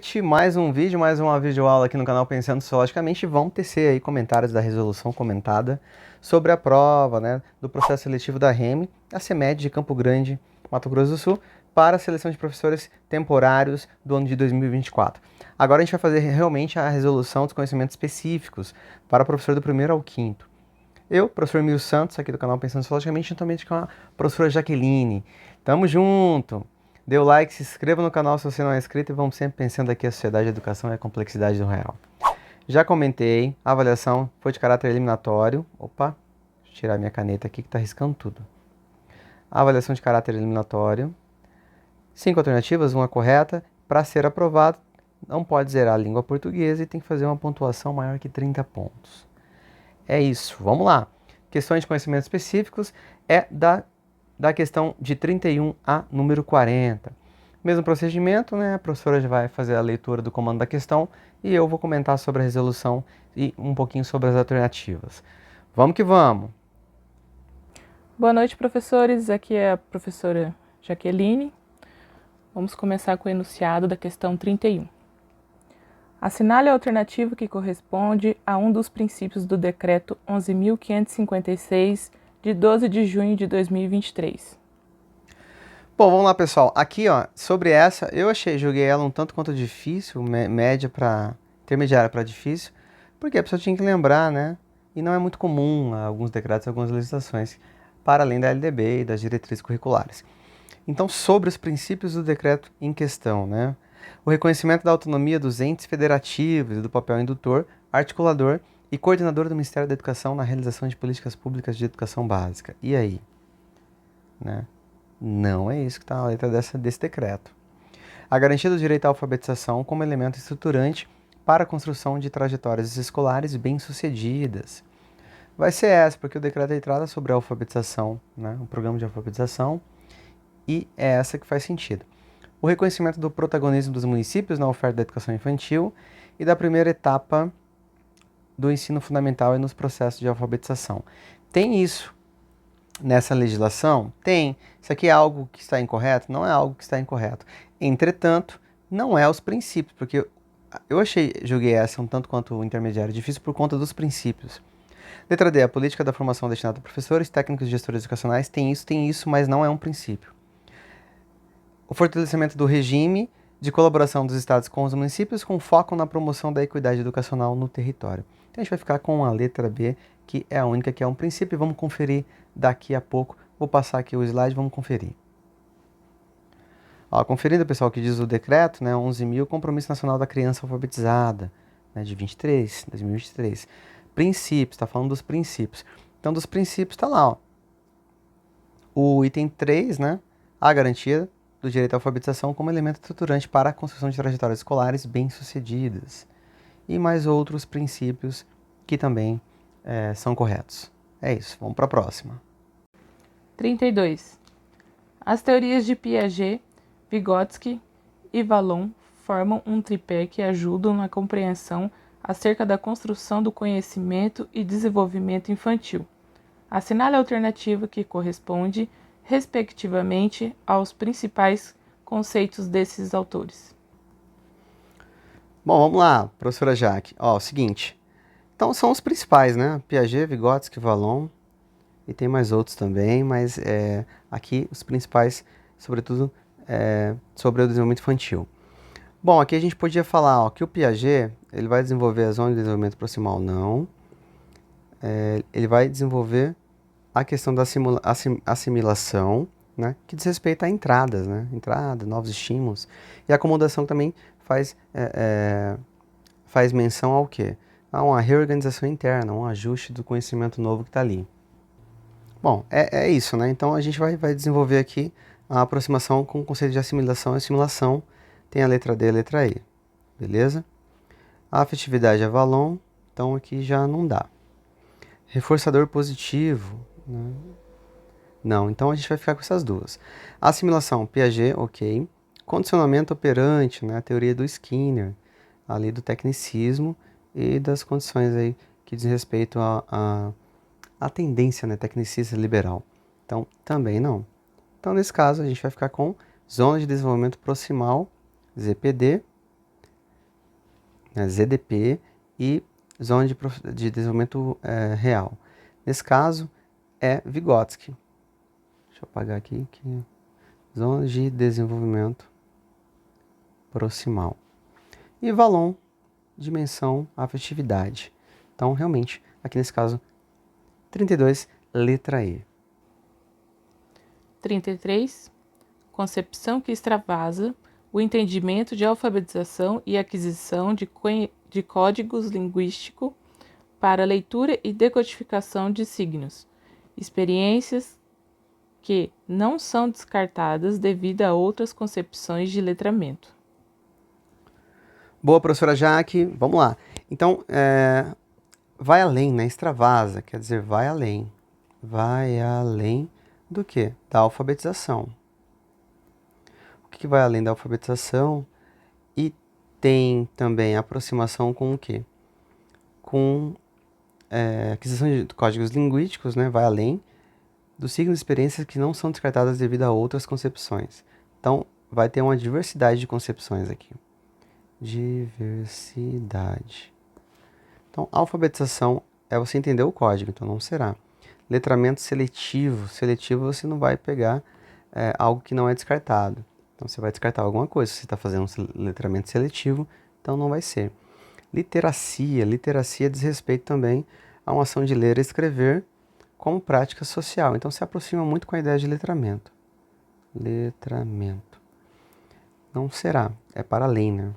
noite, mais um vídeo, mais uma videoaula aqui no canal Pensando Sociologicamente. Vão tecer aí comentários da resolução comentada sobre a prova, né, do processo seletivo da REME, a CEMED de Campo Grande, Mato Grosso do Sul, para a seleção de professores temporários do ano de 2024. Agora a gente vai fazer realmente a resolução dos conhecimentos específicos para o professor do primeiro ao quinto. Eu, professor Emílio Santos, aqui do canal Pensando Sociologicamente, juntamente com a professora Jaqueline. Tamo junto! Dê o like, se inscreva no canal se você não é inscrito e vamos sempre pensando aqui a sociedade, a educação e a complexidade do real. Já comentei, a avaliação foi de caráter eliminatório. Opa, deixa eu tirar minha caneta aqui que tá riscando tudo. A avaliação de caráter eliminatório. 5 alternativas, uma correta. Para ser aprovado, não pode zerar a língua portuguesa e tem que fazer uma pontuação maior que 30 pontos. É isso, vamos lá. Questões de conhecimentos específicos é da questão de 31 a número 40. Mesmo procedimento, né? A professora já vai fazer a leitura do comando da questão e eu vou comentar sobre a resolução e um pouquinho sobre as alternativas. Vamos que vamos! Boa noite, professores. Aqui é a professora Jaqueline. Vamos começar com o enunciado da questão 31. Assinale a alternativa que corresponde a um dos princípios do Decreto 11.556, de 12 de junho de 2023. Bom, vamos lá, pessoal. Aqui, ó, sobre essa, joguei ela um tanto quanto difícil, média para intermediária para difícil, porque a pessoa tinha que lembrar, né? E não é muito comum alguns decretos, algumas legislações, para além da LDB e das diretrizes curriculares. Então, sobre os princípios do decreto em questão, né? O reconhecimento da autonomia dos entes federativos e do papel indutor, articulador e coordenador do Ministério da Educação na realização de políticas públicas de educação básica. E aí? Né? Não é isso que está na letra desse decreto. A garantia do direito à alfabetização como elemento estruturante para a construção de trajetórias escolares bem-sucedidas. Vai ser essa, porque o decreto aí trata sobre a alfabetização, né? O programa de alfabetização, e é essa que faz sentido. O reconhecimento do protagonismo dos municípios na oferta da educação infantil e da primeira etapa do ensino fundamental e nos processos de alfabetização. Tem isso nessa legislação? Tem. Isso aqui é algo que está incorreto? Não é algo que está incorreto. Entretanto, não é os princípios, porque joguei essa um tanto quanto intermediário difícil por conta dos princípios. Letra D, a política da formação destinada a professores, técnicos e gestores educacionais tem isso, mas não é um princípio. O fortalecimento do regime de colaboração dos estados com os municípios com foco na promoção da equidade educacional no território. Então a gente vai ficar com a letra B, que é a única que é um princípio, e vamos conferir daqui a pouco. Vou passar aqui o slide, vamos conferir. Ó, conferindo, pessoal, o que diz o decreto, né, 11.000, Compromisso Nacional da Criança Alfabetizada, né, de 2023. Princípios, está falando dos princípios. Então, dos princípios está lá, ó. O item 3, né, a garantia do direito à alfabetização como elemento estruturante para a construção de trajetórias escolares bem-sucedidas. E mais outros princípios que também são corretos. É isso, vamos para a próxima. 32. As teorias de Piaget, Vygotsky e Vallon formam um tripé que ajudam na compreensão acerca da construção do conhecimento e desenvolvimento infantil. Assinale a alternativa que corresponde, respectivamente, aos principais conceitos desses autores. Bom, vamos lá, professora Jaque. Ó, o seguinte. Então, são os principais, né? Piaget, Vygotsky, Vallon. E tem mais outros também, mas aqui os principais, sobretudo, sobre o desenvolvimento infantil. Bom, aqui a gente podia falar ó, que o Piaget ele vai desenvolver a zona de desenvolvimento proximal, não. Ele vai desenvolver a questão da assimilação, né, que diz respeito a entradas, né, entrada, novos estímulos. E a acomodação também faz menção ao quê? A uma reorganização interna, um ajuste do conhecimento novo que está ali. Bom, é isso, né? Então a gente vai desenvolver aqui a aproximação com o conceito de assimilação e assimilação. Tem a letra D e a letra E, beleza? A afetividade é Vallon, então aqui já não dá. Reforçador positivo, né? Não, então a gente vai ficar com essas duas. Assimilação, Piaget, ok. Condicionamento operante, né? A teoria do Skinner, ali do tecnicismo e das condições aí que diz respeito a tendência, né, tecnicista liberal. Então, também não. Então, nesse caso, a gente vai ficar com Zona de Desenvolvimento Proximal, ZPD, né, ZDP e Zona de Desenvolvimento Real. Nesse caso, é Vygotsky. Deixa eu apagar aqui. Zona de Desenvolvimento Proximal. E Vallon, dimensão afetividade. Então, realmente, aqui nesse caso, 32, letra E. 33. Concepção que extravasa o entendimento de alfabetização e aquisição de códigos linguísticos para leitura e decodificação de signos. Experiências que não são descartadas devido a outras concepções de letramento. Boa, professora Jaque. Vamos lá. Então, vai além, né? Extravasa, quer dizer, vai além. Vai além do quê? Da alfabetização. O que vai além da alfabetização? E tem também aproximação com o quê? Com aquisição de códigos linguísticos, né? Vai além dos signos e experiências que não são descartadas devido a outras concepções. Então, vai ter uma diversidade de concepções aqui. Diversidade. Então, alfabetização é você entender o código, então não será. Letramento seletivo. Seletivo você não vai pegar algo que não é descartado. Então você vai descartar alguma coisa. Se você está fazendo um letramento seletivo, então não vai ser. Literacia. Literacia diz respeito também a uma ação de ler e escrever como prática social. Então se aproxima muito com a ideia de letramento. Letramento. Não será. É para além, né?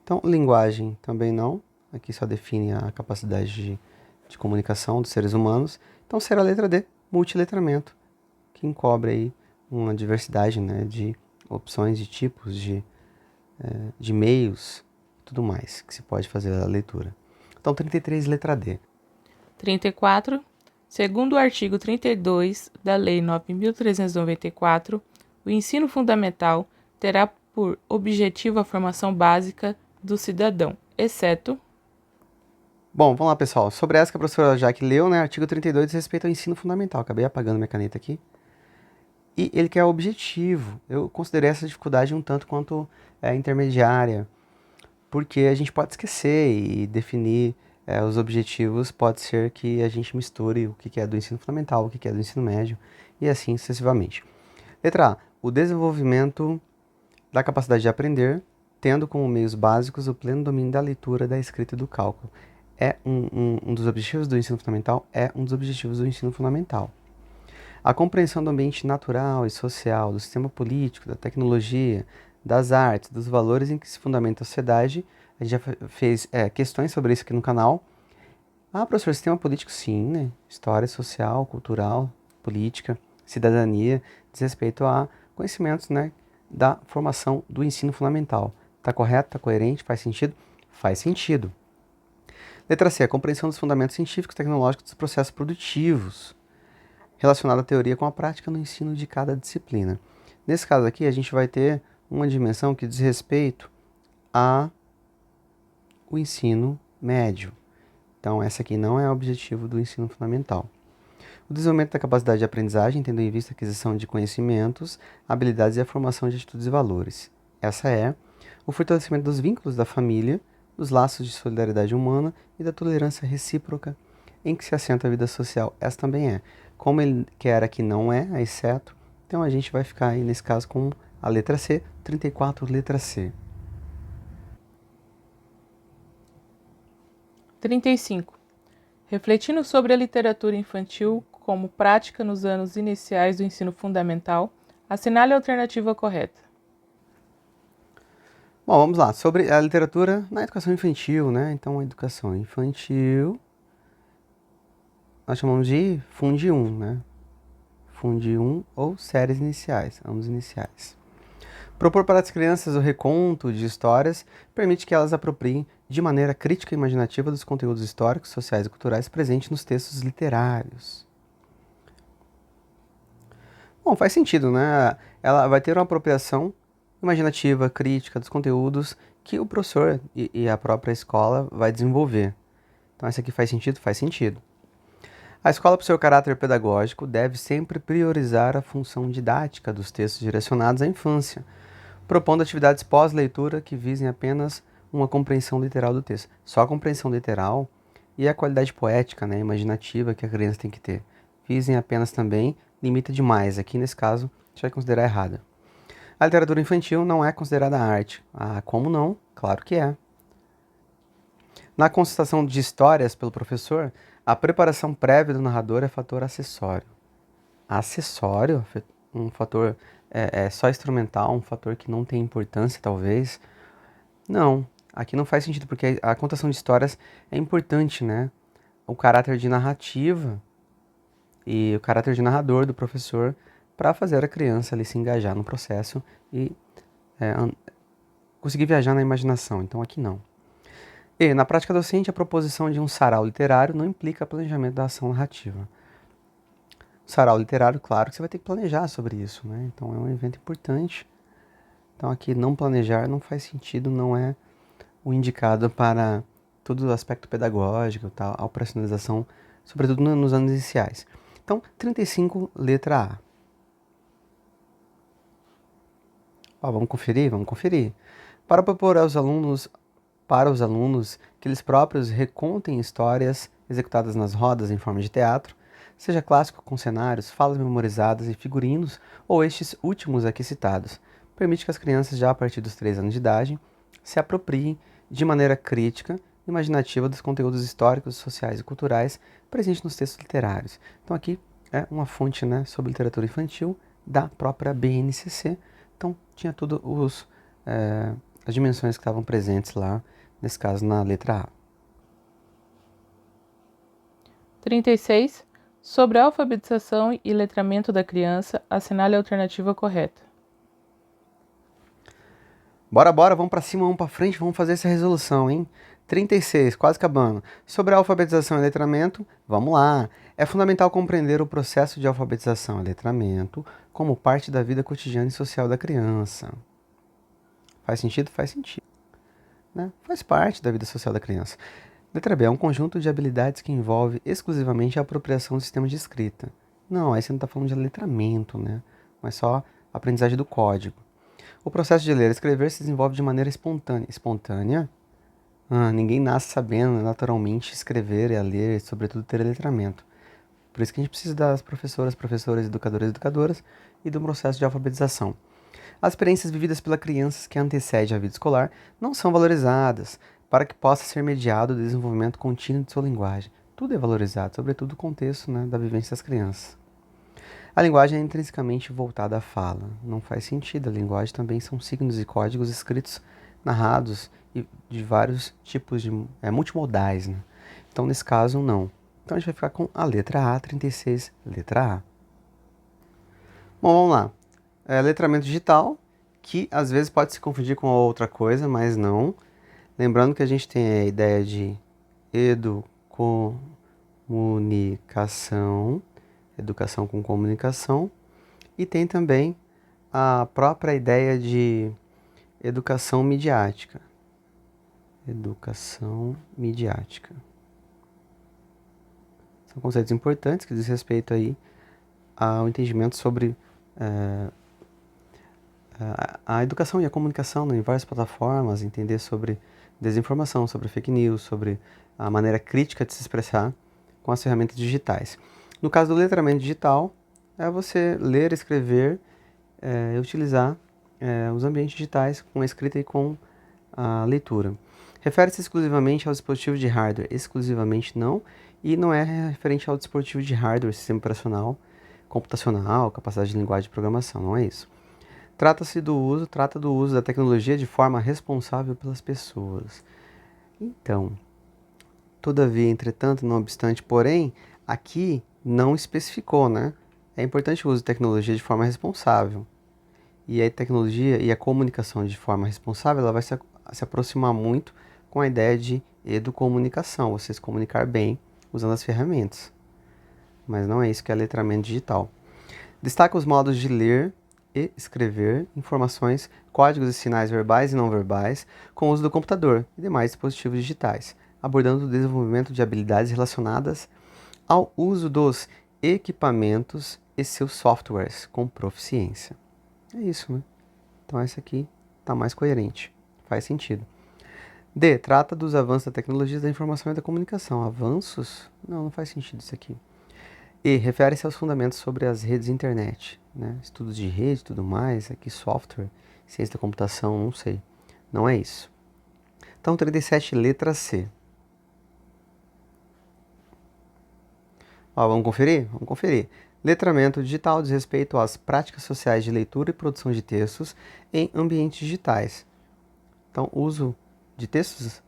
Então, linguagem também não. Aqui só define a capacidade de comunicação dos seres humanos. Então será a letra D, multiletramento, que encobre aí uma diversidade, né, de opções, de tipos, de meios e tudo mais que se pode fazer a leitura. Então 33, letra D. 34. Segundo o artigo 32 da Lei 9.394, o ensino fundamental terá por objetivo a formação básica do cidadão, exceto... Bom, vamos lá, pessoal. Sobre essa que a professora Jaque leu, né, artigo 32 diz respeito ao ensino fundamental. Acabei apagando minha caneta aqui. E ele quer objetivo. Eu considerei essa dificuldade um tanto quanto intermediária, porque a gente pode esquecer e definir os objetivos. Pode ser que a gente misture o que é do ensino fundamental, o que é do ensino médio, e assim sucessivamente. Letra A. O desenvolvimento da capacidade de aprender, tendo como meios básicos o pleno domínio da leitura, da escrita e do cálculo. É um dos objetivos do ensino fundamental, é um dos objetivos do ensino fundamental. A compreensão do ambiente natural e social, do sistema político, da tecnologia, das artes, dos valores em que se fundamenta a sociedade. A gente já fez questões sobre isso aqui no canal. Ah, professor, sistema político sim, né? História social, cultural, política, cidadania, diz respeito a conhecimentos, né, da formação do ensino fundamental. Tá correto? Tá coerente? Faz sentido? Faz sentido. Letra C, a compreensão dos fundamentos científicos e tecnológicos dos processos produtivos, relacionado à teoria com a prática no ensino de cada disciplina. Nesse caso aqui, a gente vai ter uma dimensão que diz respeito ao ensino médio. Então, essa aqui não é o objetivo do ensino fundamental. O desenvolvimento da capacidade de aprendizagem, tendo em vista a aquisição de conhecimentos, habilidades e a formação de atitudes e valores. Essa é o fortalecimento dos vínculos da família, dos laços de solidariedade humana e da tolerância recíproca em que se assenta a vida social. Essa também é. Como ele quer aqui não é, exceto, então a gente vai ficar aí nesse caso com a letra C, 34, letra C. 35. Refletindo sobre a literatura infantil como prática nos anos iniciais do ensino fundamental, assinale a alternativa correta. Bom, vamos lá. Sobre a literatura na educação infantil, né? Então, a educação infantil, nós chamamos de Fundi 1, né? Fundi 1 ou séries iniciais, ambos iniciais. Propor para as crianças o reconto de histórias permite que elas apropriem de maneira crítica e imaginativa dos conteúdos históricos, sociais e culturais presentes nos textos literários. Bom, faz sentido, né? Ela vai ter uma apropriação imaginativa, crítica dos conteúdos que o professor e a própria escola vai desenvolver. Então, essa aqui faz sentido? Faz sentido. A escola, por seu caráter pedagógico, deve sempre priorizar a função didática dos textos direcionados à infância, propondo atividades pós-leitura que visem apenas uma compreensão literal do texto. Só a compreensão literal e a qualidade poética, né, imaginativa que a criança tem que ter. Visem apenas também limita demais. Aqui, nesse caso, a gente vai considerar errada. A literatura infantil não é considerada arte. Ah, como não? Claro que é. Na constatação de histórias pelo professor, a preparação prévia do narrador é fator acessório. Acessório? Um fator só instrumental, um fator que não tem importância, talvez? Não, aqui não faz sentido, porque a contação de histórias é importante, né? O caráter de narrativa e o caráter de narrador do professor para fazer a criança ali se engajar no processo e conseguir viajar na imaginação. Então aqui não. E na prática docente, a proposição de um sarau literário não implica planejamento da ação narrativa. O sarau literário, claro que você vai ter que planejar sobre isso, né? Então é um evento importante. Então aqui não planejar não faz sentido, não é o indicado para todo o aspecto pedagógico, tal, a operacionalização, sobretudo nos anos iniciais. Então, 35, letra A. Ó, vamos conferir? Vamos conferir. Para propor aos alunos, para os alunos que eles próprios recontem histórias executadas nas rodas em forma de teatro, seja clássico com cenários, falas memorizadas e figurinos, ou estes últimos aqui citados, permite que as crianças, já a partir dos 3 anos de idade, se apropriem de maneira crítica e imaginativa dos conteúdos históricos, sociais e culturais presentes nos textos literários. Então aqui é uma fonte, né, sobre literatura infantil da própria BNCC. Então tinha tudo as dimensões que estavam presentes lá, nesse caso na letra A. 36. Sobre a alfabetização e letramento da criança, assinale a alternativa correta. Bora, vamos pra cima, vamos pra frente, vamos fazer essa resolução, hein? 36, quase acabando. Sobre a alfabetização e letramento, vamos lá. É fundamental compreender o processo de alfabetização e letramento como parte da vida cotidiana e social da criança. Faz sentido? Faz sentido. Né? Faz parte da vida social da criança. Letra B é um conjunto de habilidades que envolve exclusivamente a apropriação do sistema de escrita. Não, aí você não está falando de letramento, né? Mas só a aprendizagem do código. O processo de ler e escrever se desenvolve de maneira espontânea. Espontânea? Ninguém nasce sabendo naturalmente escrever e a ler, e sobretudo ter letramento. Por isso que a gente precisa das professoras, educadores, educadoras e do processo de alfabetização. As experiências vividas pela criança que antecede a vida escolar não são valorizadas para que possa ser mediado o desenvolvimento contínuo de sua linguagem. Tudo é valorizado, sobretudo o contexto, né, da vivência das crianças. A linguagem é intrinsecamente voltada à fala. Não faz sentido. A linguagem também são signos e códigos escritos, narrados e de vários tipos de multimodais, né? Então, nesse caso, não. Então, a gente vai ficar com a letra A, 36, letra A. Bom, vamos lá. Letramento digital, que às vezes pode se confundir com outra coisa, mas não. Lembrando que a gente tem a ideia de educação com comunicação, e tem também a própria ideia de educação midiática. Educação midiática. São conceitos importantes que diz respeito aí ao entendimento sobre a educação e a comunicação em várias plataformas, entender sobre desinformação, sobre fake news, sobre a maneira crítica de se expressar com as ferramentas digitais. No caso do letramento digital, é você ler, escrever e utilizar os ambientes digitais com a escrita e com a leitura. Refere-se exclusivamente aos dispositivos de hardware, exclusivamente não, e não é referente ao dispositivo de hardware, sistema operacional, computacional, capacidade de linguagem de programação, não é isso. Trata do uso da tecnologia de forma responsável pelas pessoas. Então, todavia, entretanto, não obstante, porém, aqui não especificou, né? É importante o uso de tecnologia de forma responsável. E a tecnologia e a comunicação de forma responsável, ela vai se aproximar muito com a ideia de educomunicação, você se comunicar bem usando as ferramentas. Mas não é isso que é letramento digital. Destaca os modos de ler e escrever informações, códigos e sinais verbais e não verbais, com o uso do computador e demais dispositivos digitais, abordando o desenvolvimento de habilidades relacionadas ao uso dos equipamentos e seus softwares com proficiência. É isso, né? Então essa aqui está mais coerente, faz sentido. D. Trata dos avanços da tecnologia da informação e da comunicação. Avanços? Não faz sentido isso aqui. E. Refere-se aos fundamentos sobre as redes de internet, né? Estudos de rede e tudo mais, aqui software, ciência da computação, não sei. Não é isso. Então, 37, letra C. Ó, vamos conferir? Vamos conferir. Letramento digital diz respeito às práticas sociais de leitura e produção de textos em ambientes digitais. Então, uso de textos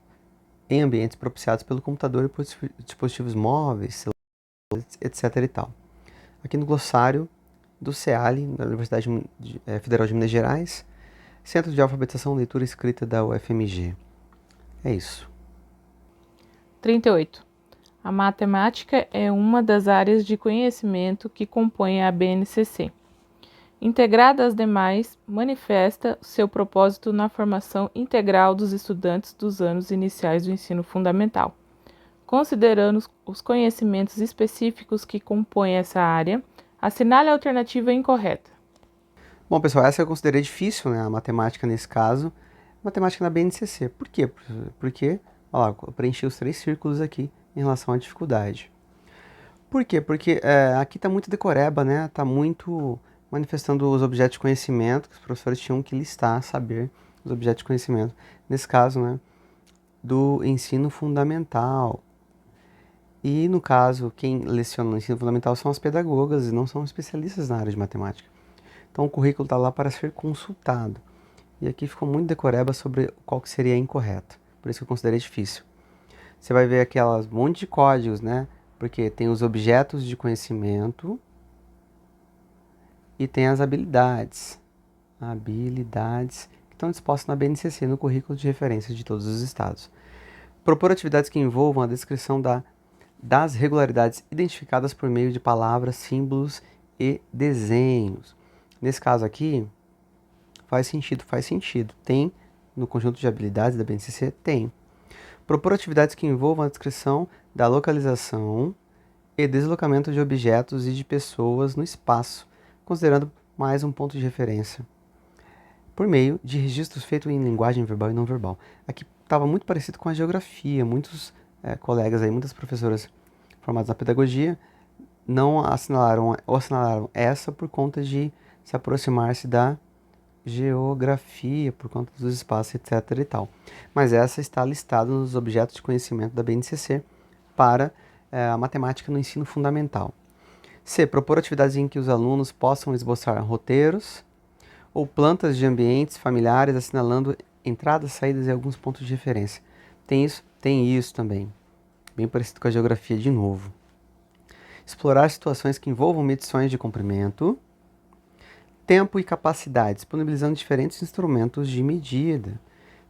em ambientes propiciados pelo computador e dispositivos móveis, celulares, etc. e tal. Aqui no glossário do CEALI, da Universidade Federal de Minas Gerais, Centro de Alfabetização, Leitura e Escrita da UFMG. É isso. 38. A matemática é uma das áreas de conhecimento que compõem a BNCC. Integrada às demais, manifesta seu propósito na formação integral dos estudantes dos anos iniciais do ensino fundamental. Considerando os conhecimentos específicos que compõem essa área, assinale a alternativa incorreta. Bom, pessoal, essa eu considerei difícil, né? A matemática nesse caso. Matemática na BNCC. Por quê? Porque, olha lá, eu preenchi os 3 círculos aqui em relação à dificuldade. Por quê? Porque aqui está muito decoreba, né? Está muito manifestando os objetos de conhecimento, que os professores tinham que listar, saber os objetos de conhecimento. Nesse caso, né? Do ensino fundamental. E, no caso, quem leciona no ensino fundamental são as pedagogas e não são especialistas na área de matemática. Então, o currículo está lá para ser consultado. E aqui ficou muito decoreba sobre qual que seria incorreto. Por isso que eu considerei difícil. Você vai ver aquelas monte de códigos, né? Porque tem os objetos de conhecimento e tem as habilidades. Habilidades que estão dispostas na BNCC, no currículo de referência de todos os estados. Propor atividades que envolvam a descrição das regularidades identificadas por meio de palavras, símbolos e desenhos. Nesse caso aqui, faz sentido. Tem no conjunto de habilidades da BNCC? Tem. Propor atividades que envolvam a descrição da localização e deslocamento de objetos e de pessoas no espaço, considerando mais um ponto de referência, por meio de registros feitos em linguagem verbal e não verbal. Aqui estava muito parecido com a geografia. Muitos colegas aí, muitas professoras formadas na pedagogia, não assinalaram essa por conta de se aproximar-se da geografia, por conta dos espaços, etc. e tal. Mas essa está listada nos objetos de conhecimento da BNCC para a matemática no ensino fundamental. C. Propor atividades em que os alunos possam esboçar roteiros ou plantas de ambientes familiares, assinalando entradas, saídas e alguns pontos de referência. Tem isso também. Bem parecido com a geografia de novo. Explorar situações que envolvam medições de comprimento, tempo e capacidade, disponibilizando diferentes instrumentos de medida.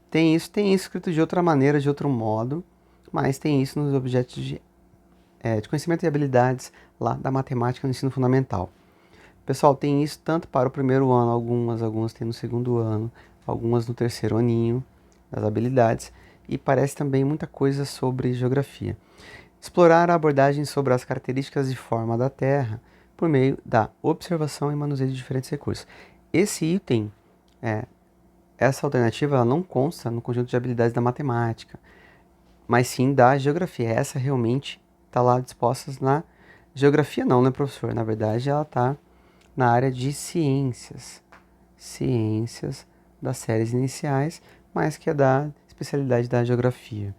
Tem isso escrito de outra maneira, de outro modo, mas tem isso nos objetos de conhecimento e habilidades lá da matemática no ensino fundamental. Pessoal, tem isso tanto para o primeiro ano, algumas tem no segundo ano, algumas no terceiro aninho, das habilidades, e parece também muita coisa sobre geografia. Explorar a abordagem sobre as características de forma da Terra por meio da observação e manuseio de diferentes recursos. Esse item, essa alternativa, ela não consta no conjunto de habilidades da matemática, mas sim da geografia. Essa realmente está lá disposta na geografia não, né, professor? Na verdade, ela está na área de ciências das séries iniciais, mas que é da especialidade da geografia.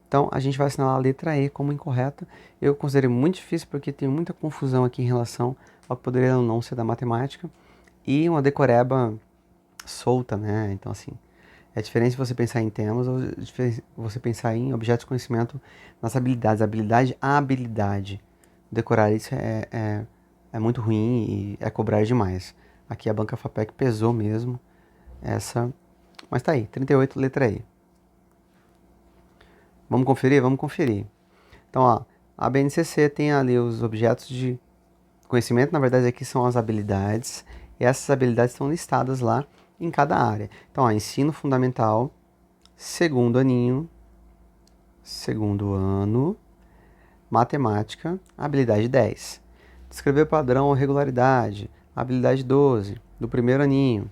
Então, a gente vai assinalar a letra E como incorreta. Eu considerei muito difícil porque tem muita confusão aqui em relação ao que poderia ou não ser da matemática e uma decoreba solta, né? Então, assim, é diferente você pensar em temas ou você pensar em objetos de conhecimento nas habilidades. A habilidade. Decorar isso é muito ruim e é cobrar demais. Aqui a banca FAPEC pesou mesmo essa, mas tá aí, 38, letra E. Vamos conferir? Vamos conferir. Então, ó, a BNCC tem ali os objetos de conhecimento, na verdade aqui são as habilidades, e essas habilidades estão listadas lá em cada área. Então, ó, ensino fundamental, segundo aninho, segundo ano, matemática, habilidade 10. Descrever padrão ou regularidade, habilidade 12, do primeiro aninho.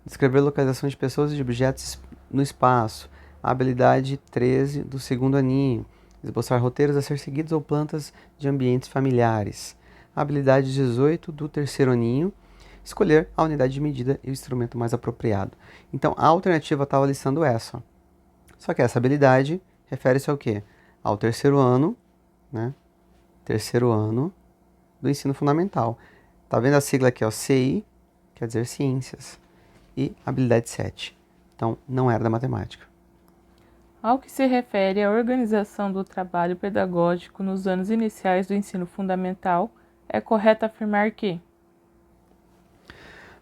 Descrever localização de pessoas e de objetos no espaço, A habilidade 13 do segundo aninho, esboçar roteiros a ser seguidos ou plantas de ambientes familiares. A habilidade 18 do terceiro aninho, escolher a unidade de medida e o instrumento mais apropriado. Então, a alternativa estava listando essa. Ó. Só que essa habilidade refere-se ao quê? Ao terceiro ano, né? Terceiro ano do ensino fundamental. Tá vendo a sigla aqui, ó? CI, quer dizer ciências. E habilidade 7. Então, não era da matemática. Ao que se refere à organização do trabalho pedagógico nos anos iniciais do ensino fundamental, é correto afirmar que...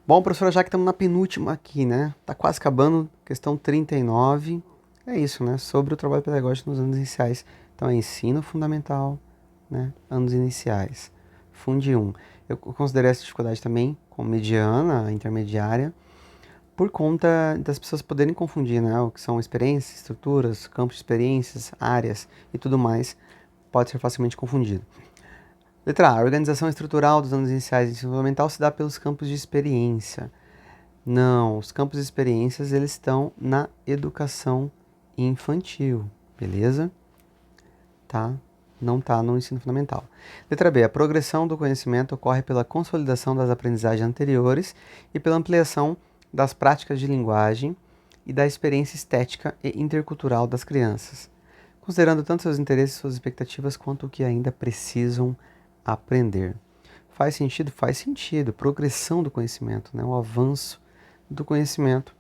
Bom, professora, já que estamos na penúltima aqui, né? Tá quase acabando, questão 39. É isso, né? Sobre o trabalho pedagógico nos anos iniciais. Então, é ensino fundamental, né? Anos iniciais. Fundi 1. Eu considerei essa dificuldade também como mediana, intermediária, por conta das pessoas poderem confundir, né? O que são experiências, estruturas, campos de experiências, áreas e tudo mais, pode ser facilmente confundido. Letra A. A organização estrutural dos anos iniciais de ensino fundamental se dá pelos campos de experiência. Não, os campos de experiências eles estão na educação infantil, beleza? Tá? Não está no ensino fundamental. Letra B. A progressão do conhecimento ocorre pela consolidação das aprendizagens anteriores e pela ampliação das práticas de linguagem e da experiência estética e intercultural das crianças, considerando tanto seus interesses e suas expectativas quanto o que ainda precisam aprender. Faz sentido? Faz sentido. Progressão do conhecimento, né? O avanço do conhecimento,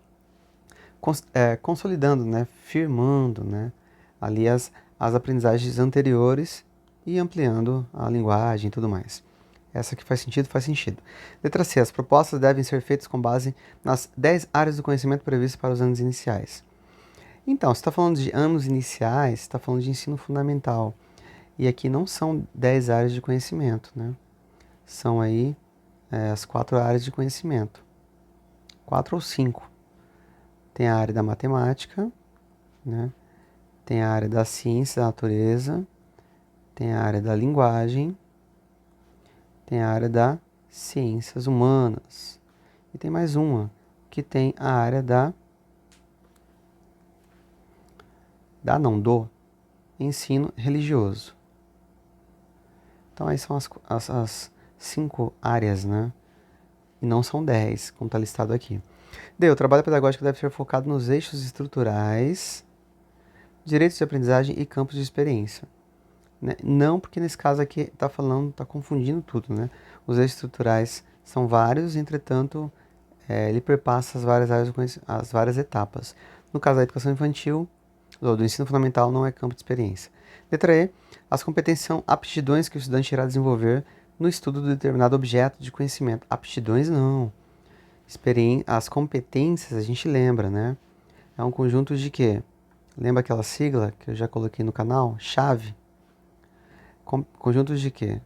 consolidando, né? Firmando, né? Ali as aprendizagens anteriores e ampliando a linguagem e tudo mais. Essa que faz sentido, faz sentido. Letra C. As propostas devem ser feitas com base nas 10 áreas do conhecimento previstas para os anos iniciais. Então, se está falando de anos iniciais, está falando de ensino fundamental. E aqui não são 10 áreas de conhecimento, né? São aí as 4 áreas de conhecimento. 4 ou 5. Tem a área da matemática, né? Tem a área da ciência da natureza, tem a área da linguagem, tem a área das ciências humanas. E tem mais uma, que tem a área do ensino religioso. Então, aí são as 5 áreas, né? E não são 10, como está listado aqui. D. O trabalho pedagógico deve ser focado nos eixos estruturais, direitos de aprendizagem e campos de experiência. Né? Não, porque nesse caso aqui está confundindo tudo, né? Os eixos estruturais são vários, entretanto, ele perpassa as várias áreas, as várias etapas. No caso da educação infantil, ou do ensino fundamental, não é campo de experiência. Letra E. As competências são aptidões que o estudante irá desenvolver no estudo de determinado objeto de conhecimento. Aptidões não. As competências a gente lembra, né? É um conjunto de quê? Lembra aquela sigla que eu já coloquei no canal? Chave. Conjuntos de quê?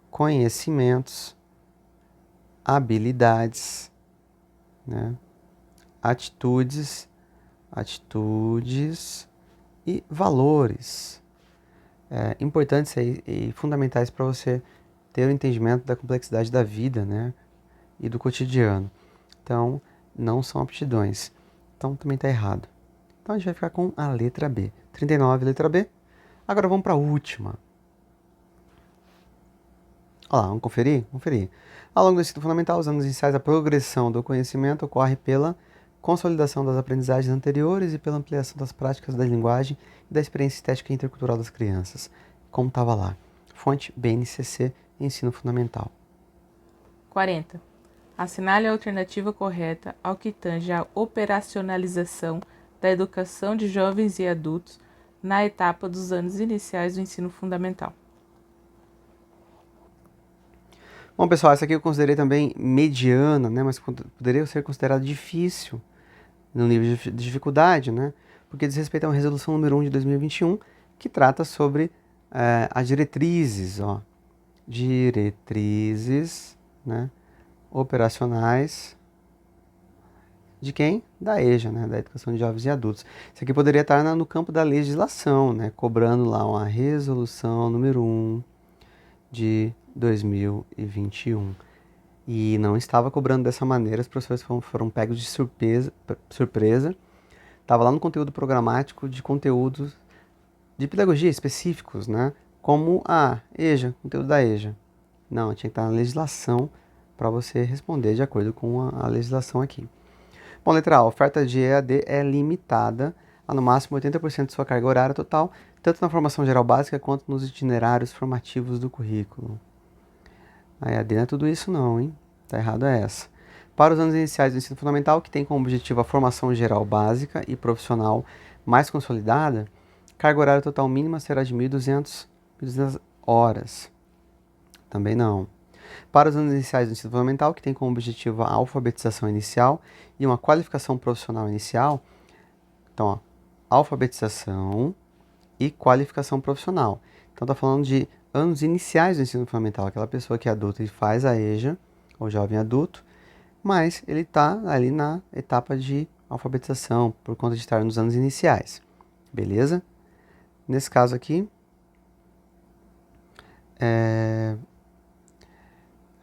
Conhecimentos, habilidades, né? Atitudes e valores. Importantes e fundamentais para você ter o entendimento da complexidade da vida, né? E do cotidiano. Então, não são aptidões. Então, também está errado. Então, a gente vai ficar com a letra B. 39, letra B. Agora, vamos para a última. Olha lá, vamos conferir? Conferir. Ao longo do ensino fundamental, os anos iniciais, a progressão do conhecimento ocorre pela consolidação das aprendizagens anteriores e pela ampliação das práticas da linguagem e da experiência estética e intercultural das crianças. Como estava lá. Fonte BNCC, Ensino Fundamental. 40. Assinale a alternativa correta ao que tange a operacionalização da educação de jovens e adultos na etapa dos anos iniciais do ensino fundamental. Bom, pessoal, essa aqui eu considerei também mediana, né? Mas poderia ser considerado difícil no nível de dificuldade, né? Porque diz respeito a uma resolução número 1 de 2021, que trata sobre as diretrizes, ó. Diretrizes, né? Operacionais de quem? Da EJA, né? Da Educação de Jovens e Adultos. Isso aqui poderia estar no campo da legislação, né? Cobrando lá uma resolução número 1 de 2021. E não estava cobrando dessa maneira, os professores foram pegos de surpresa. Estava lá no conteúdo programático de conteúdos de pedagogia específicos, né? Como a EJA, conteúdo da EJA. Não, tinha que estar na legislação para você responder de acordo com a legislação aqui. Bom, letra A, a oferta de EAD é limitada a no máximo 80% de sua carga horária total, tanto na formação geral básica quanto nos itinerários formativos do currículo. A EAD não é tudo isso não, hein? Tá errado é essa. Para os anos iniciais do ensino fundamental, que tem como objetivo a formação geral básica e profissional mais consolidada, carga horária total mínima será de 1.200 horas. Também não. Para os anos iniciais do ensino fundamental, que tem como objetivo a alfabetização inicial e uma qualificação profissional inicial, então, ó, alfabetização e qualificação profissional. Então, está falando de anos iniciais do ensino fundamental, aquela pessoa que é adulta e faz a EJA, ou jovem adulto, mas ele está ali na etapa de alfabetização, por conta de estar nos anos iniciais. Beleza? Nesse caso aqui,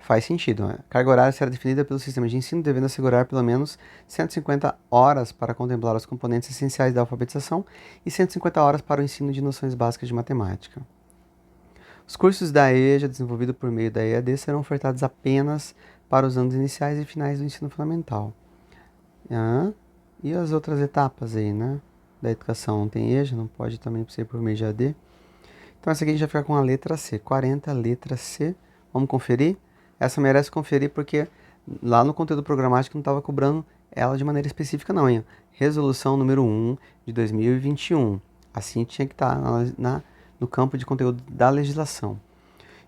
faz sentido, né? A carga horária será definida pelo sistema de ensino, devendo assegurar pelo menos 150 horas para contemplar os componentes essenciais da alfabetização e 150 horas para o ensino de noções básicas de matemática. Os cursos da EJA, desenvolvidos por meio da EAD, serão ofertados apenas para os anos iniciais e finais do ensino fundamental. E as outras etapas aí, né? Da educação não tem EJA, não pode também ser por meio de EAD. Então essa aqui a gente vai ficar com a letra C, 40, letra C. Vamos conferir? Essa merece conferir porque lá no conteúdo programático não estava cobrando ela de maneira específica não, hein? Resolução número 1 de 2021. Assim tinha que estar no campo de conteúdo da legislação.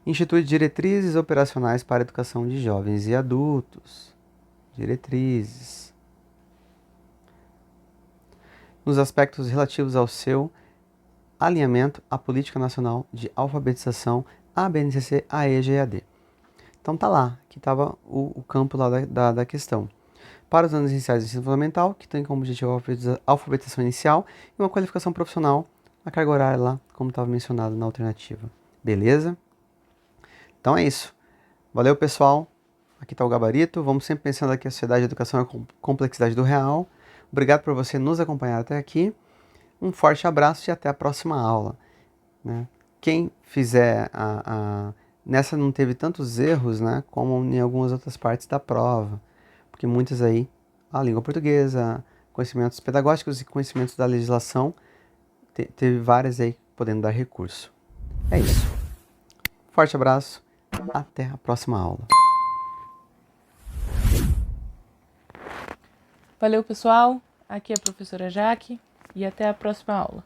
Institui diretrizes operacionais para a educação de jovens e adultos. Diretrizes. Nos aspectos relativos ao seu alinhamento à Política Nacional de Alfabetização, a BNCC, a EJA e a AD. Então tá lá, que estava o campo lá da questão. Para os anos iniciais do ensino fundamental, que tem como objetivo a alfabetização inicial e uma qualificação profissional, a carga horária lá, como estava mencionado na alternativa. Beleza? Então é isso. Valeu, pessoal. Aqui está o gabarito. Vamos sempre pensando que a sociedade e a educação é a complexidade do real. Obrigado por você nos acompanhar até aqui. Um forte abraço e até a próxima aula. Né? Quem fizer nessa não teve tantos erros, né, como em algumas outras partes da prova, porque muitas aí, a língua portuguesa, conhecimentos pedagógicos e conhecimentos da legislação, teve várias aí podendo dar recurso. É isso. Forte abraço, até a próxima aula. Valeu, pessoal. Aqui é a professora Jaque e até a próxima aula.